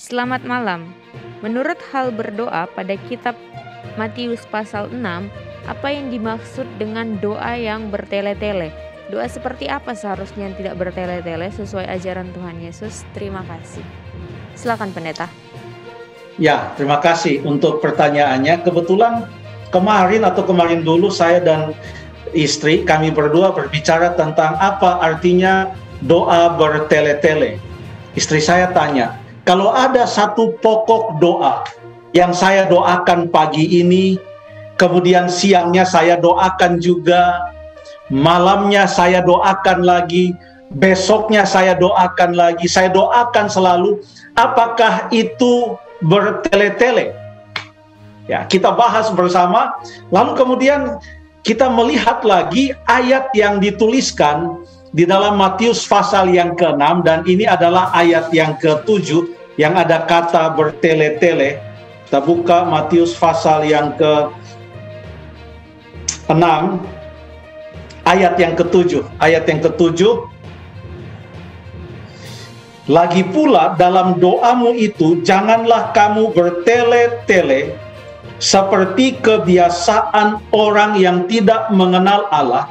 Selamat malam. Menurut hal berdoa pada kitab Matius pasal 6, apa yang dimaksud dengan doa yang bertele-tele? Doa seperti apa seharusnya yang tidak bertele-tele sesuai ajaran Tuhan Yesus? Terima kasih. Silakan pendeta. Ya, terima kasih untuk pertanyaannya. Kebetulan kemarin dulu saya dan istri kami berdua berbicara tentang apa artinya doa bertele-tele. Istri saya tanya, kalau ada satu pokok doa yang saya doakan pagi ini, kemudian siangnya saya doakan juga, malamnya saya doakan lagi, besoknya saya doakan lagi, saya doakan selalu, apakah itu bertele-tele? Ya, kita bahas bersama, lalu kemudian kita melihat lagi ayat yang dituliskan di dalam Matius pasal yang ke-6, dan ini adalah ayat yang ke-7 yang ada kata bertele-tele. Kita buka Matius pasal yang ke-6, ayat yang ke-7. Ayat yang ke-7, lagi pula dalam doamu itu janganlah kamu bertele-tele seperti kebiasaan orang yang tidak mengenal Allah.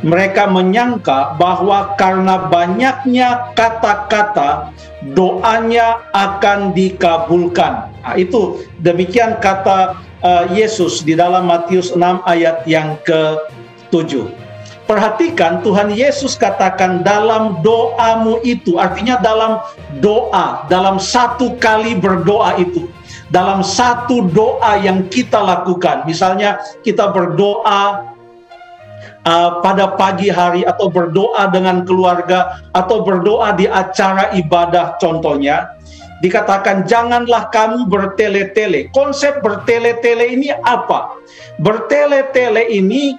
Mereka menyangka bahwa karena banyaknya kata-kata, doanya akan dikabulkan. Nah, itu demikian kata Yesus di dalam Matius 6 ayat yang ke-7. Perhatikan, Tuhan Yesus katakan dalam doamu itu, artinya dalam doa, dalam satu kali berdoa itu, dalam satu doa yang kita lakukan. Misalnya kita berdoa pada pagi hari, atau berdoa dengan keluarga, atau berdoa di acara ibadah contohnya, dikatakan janganlah kamu bertele-tele. Konsep bertele-tele ini apa? Bertele-tele ini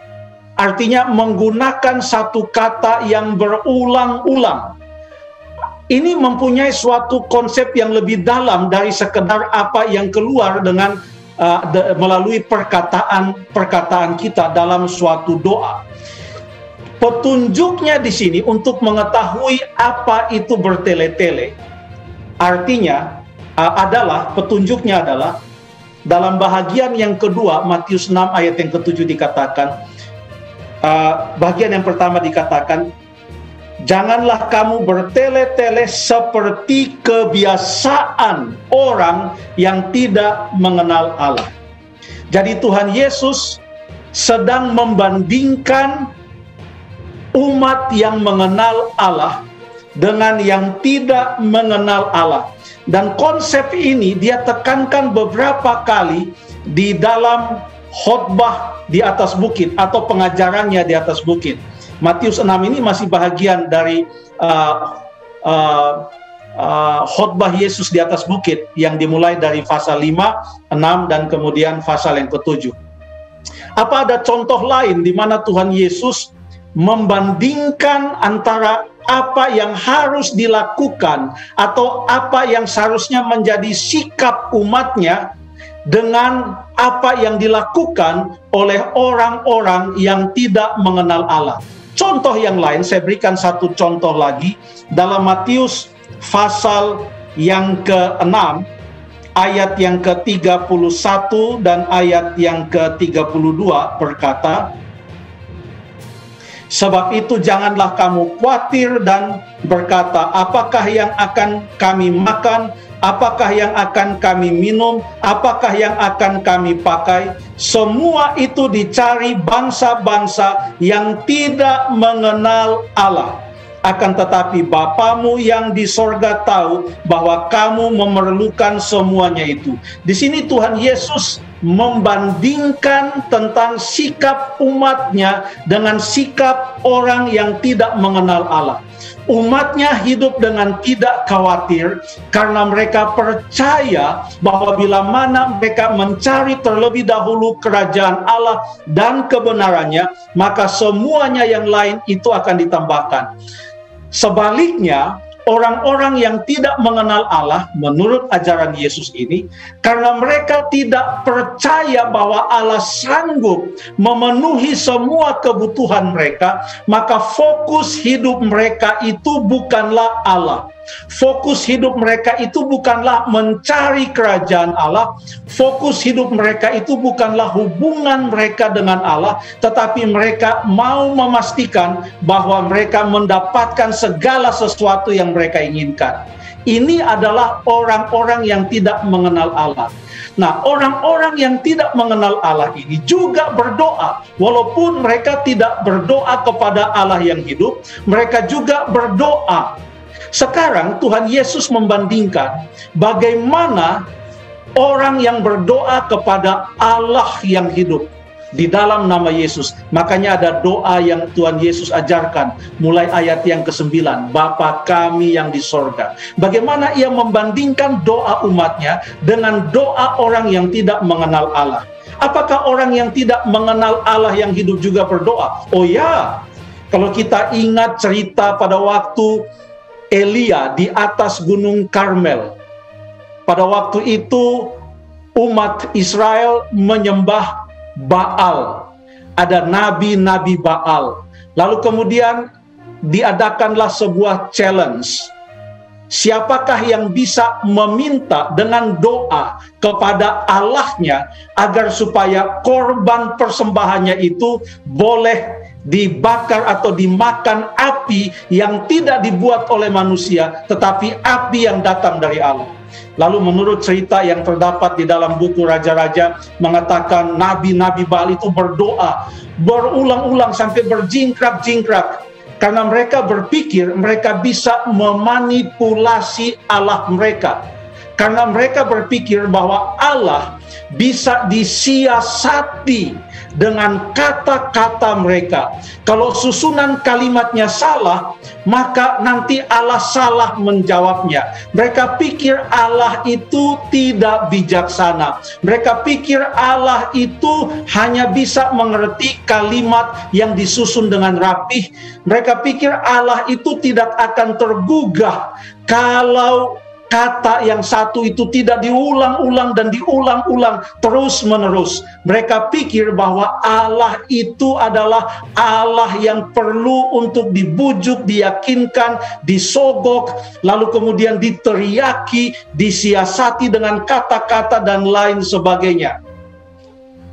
artinya menggunakan satu kata yang berulang-ulang. Ini mempunyai suatu konsep yang lebih dalam dari sekedar apa yang keluar dengan melalui perkataan kita dalam suatu doa. Petunjuknya di sini untuk mengetahui apa itu bertele-tele, artinya petunjuknya adalah dalam bahagian yang kedua Matius 6 ayat yang ke-7 dikatakan, bagian yang pertama dikatakan, janganlah kamu bertele-tele seperti kebiasaan orang yang tidak mengenal Allah. Jadi Tuhan Yesus sedang membandingkan umat yang mengenal Allah dengan yang tidak mengenal Allah. Dan konsep ini dia tekankan beberapa kali di dalam khotbah di atas bukit atau pengajarannya di atas bukit. Matius 6 ini masih bahagian dari khotbah Yesus di atas bukit yang dimulai dari pasal 5, 6, dan kemudian pasal yang ke-7. Apa ada contoh lain di mana Tuhan Yesus membandingkan antara apa yang harus dilakukan atau apa yang seharusnya menjadi sikap umatnya dengan apa yang dilakukan oleh orang-orang yang tidak mengenal Allah? Contoh yang lain, saya berikan satu contoh lagi dalam Matius pasal yang ke-6 ayat yang ke-31 dan ayat yang ke-32 berkata, sebab itu janganlah kamu khawatir dan berkata, apakah yang akan kami makan, apakah yang akan kami minum, apakah yang akan kami pakai. Semua itu dicari bangsa-bangsa yang tidak mengenal Allah. Akan tetapi Bapamu yang di sorga tahu bahwa kamu memerlukan semuanya itu. Di sini Tuhan Yesus membandingkan tentang sikap umatnya dengan sikap orang yang tidak mengenal Allah. Umatnya hidup dengan tidak khawatir karena mereka percaya bahwa bila mana mereka mencari terlebih dahulu kerajaan Allah dan kebenarannya, maka semuanya yang lain itu akan ditambahkan. Sebaliknya, orang-orang yang tidak mengenal Allah menurut ajaran Yesus ini, karena mereka tidak percaya bahwa Allah sanggup memenuhi semua kebutuhan mereka, maka fokus hidup mereka itu bukanlah Allah. Fokus hidup mereka itu bukanlah mencari kerajaan Allah. Fokus hidup mereka itu bukanlah hubungan mereka dengan Allah, tetapi mereka mau memastikan bahwa mereka mendapatkan segala sesuatu yang mereka inginkan. Ini adalah orang-orang yang tidak mengenal Allah. Nah, orang-orang yang tidak mengenal Allah ini juga berdoa. Walaupun mereka tidak berdoa kepada Allah yang hidup, mereka juga berdoa. Sekarang Tuhan Yesus membandingkan bagaimana orang yang berdoa kepada Allah yang hidup di dalam nama Yesus. Makanya ada doa yang Tuhan Yesus ajarkan mulai ayat yang ke-9, Bapa kami yang di sorga. Bagaimana ia membandingkan doa umatnya dengan doa orang yang tidak mengenal Allah. Apakah orang yang tidak mengenal Allah yang hidup juga berdoa? Oh ya, kalau kita ingat cerita pada waktu Elia di atas Gunung Karmel. Pada waktu itu umat Israel menyembah Baal, ada nabi-nabi Baal. Lalu kemudian diadakanlah sebuah challenge. Siapakah yang bisa meminta dengan doa kepada Allahnya agar supaya korban persembahannya itu boleh dibakar atau dimakan api yang tidak dibuat oleh manusia, tetapi api yang datang dari Allah. Lalu menurut cerita yang terdapat di dalam buku Raja-Raja mengatakan nabi-nabi Baal itu berdoa berulang-ulang sampai berjingkrak-jingkrak karena mereka berpikir mereka bisa memanipulasi Allah mereka. Karena mereka berpikir bahwa Allah bisa disiasati dengan kata-kata mereka. Kalau susunan kalimatnya salah, maka nanti Allah salah menjawabnya. Mereka pikir Allah itu tidak bijaksana. Mereka pikir Allah itu hanya bisa mengerti kalimat yang disusun dengan rapih. Mereka pikir Allah itu tidak akan tergugah kalau kata yang satu itu tidak diulang-ulang dan diulang-ulang terus-menerus. Mereka pikir bahwa Allah itu adalah Allah yang perlu untuk dibujuk, diyakinkan, disogok, lalu kemudian diteriaki, disiasati dengan kata-kata dan lain sebagainya.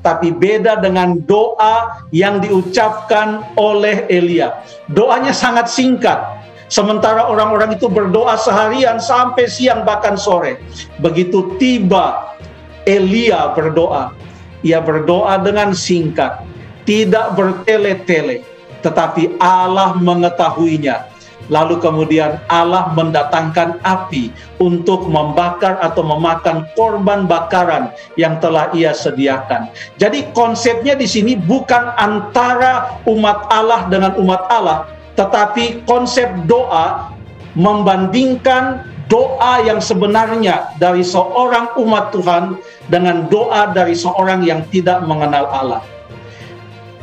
Tapi beda dengan doa yang diucapkan oleh Elia. Doanya sangat singkat. Sementara orang-orang itu berdoa seharian sampai siang bahkan sore. Begitu tiba Elia berdoa, ia berdoa dengan singkat, tidak bertele-tele, tetapi Allah mengetahuinya. Lalu kemudian Allah mendatangkan api untuk membakar atau memakan korban bakaran yang telah ia sediakan. Jadi konsepnya di sini bukan antara umat Allah dengan umat Allah, tetapi konsep doa membandingkan doa yang sebenarnya dari seorang umat Tuhan dengan doa dari seorang yang tidak mengenal Allah.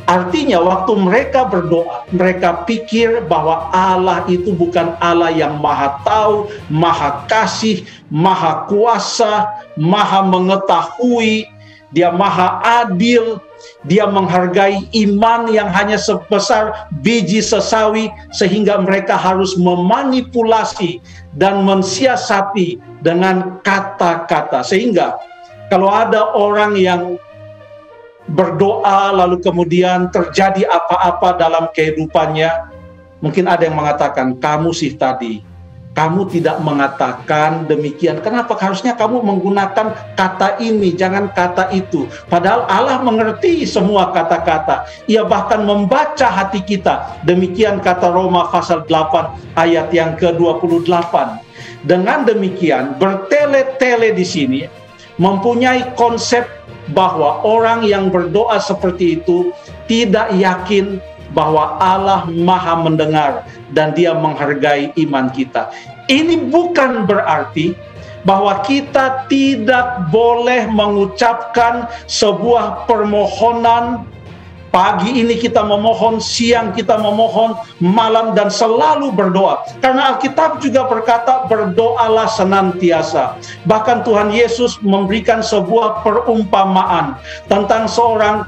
Artinya waktu mereka berdoa, mereka pikir bahwa Allah itu bukan Allah yang maha tahu, maha kasih, maha kuasa, maha mengetahui, dia maha adil. Dia menghargai iman yang hanya sebesar biji sesawi, sehingga mereka harus memanipulasi dan mensiasati dengan kata-kata. Sehingga kalau ada orang yang berdoa lalu kemudian terjadi apa-apa dalam kehidupannya, mungkin ada yang mengatakan, kamu sih tadi, kamu tidak mengatakan demikian. Kenapa harusnya kamu menggunakan kata ini, jangan kata itu? Padahal Allah mengerti semua kata-kata. Ia bahkan membaca hati kita. Demikian kata Roma pasal 8 ayat yang ke-28. Dengan demikian, bertele-tele di sini mempunyai konsep bahwa orang yang berdoa seperti itu tidak yakin bahwa Allah maha mendengar dan dia menghargai iman kita. Ini bukan berarti bahwa kita tidak boleh mengucapkan sebuah permohonan. Pagi ini kita memohon, siang kita memohon, malam dan selalu berdoa. Karena Alkitab juga berkata, berdoalah senantiasa. Bahkan Tuhan Yesus memberikan sebuah perumpamaan tentang seorang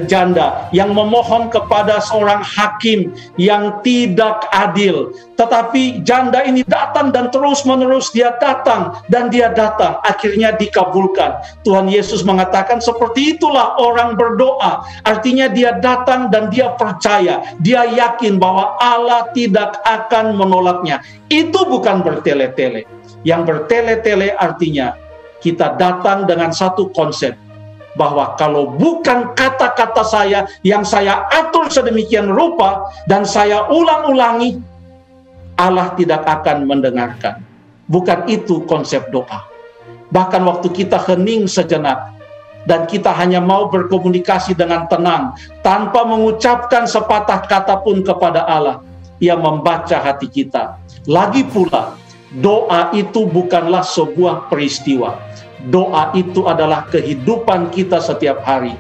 janda yang memohon kepada seorang hakim yang tidak adil. Tetapi janda ini datang dan terus-menerus dia datang dan dia datang. Akhirnya dikabulkan. Tuhan Yesus mengatakan seperti itulah orang berdoa. Artinya dia datang dan dia percaya. Dia yakin bahwa Allah tidak akan menolaknya. Itu bukan bertele-tele. Yang bertele-tele artinya kita datang dengan satu konsep, bahwa kalau bukan kata-kata saya yang saya atur sedemikian rupa dan saya ulang-ulangi, Allah tidak akan mendengarkan. Bukan itu konsep doa. Bahkan waktu kita hening sejenak dan kita hanya mau berkomunikasi dengan tenang tanpa mengucapkan sepatah kata pun kepada Allah, Ia membaca hati kita. Lagi pula, doa itu bukanlah sebuah peristiwa. Doa itu adalah kehidupan kita setiap hari,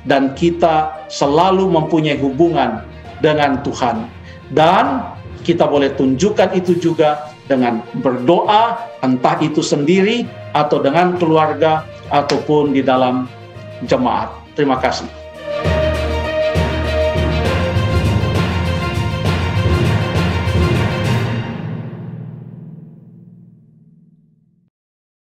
dan kita selalu mempunyai hubungan dengan Tuhan. Dan kita boleh tunjukkan itu juga dengan berdoa, entah itu sendiri atau dengan keluarga ataupun di dalam jemaat. Terima kasih.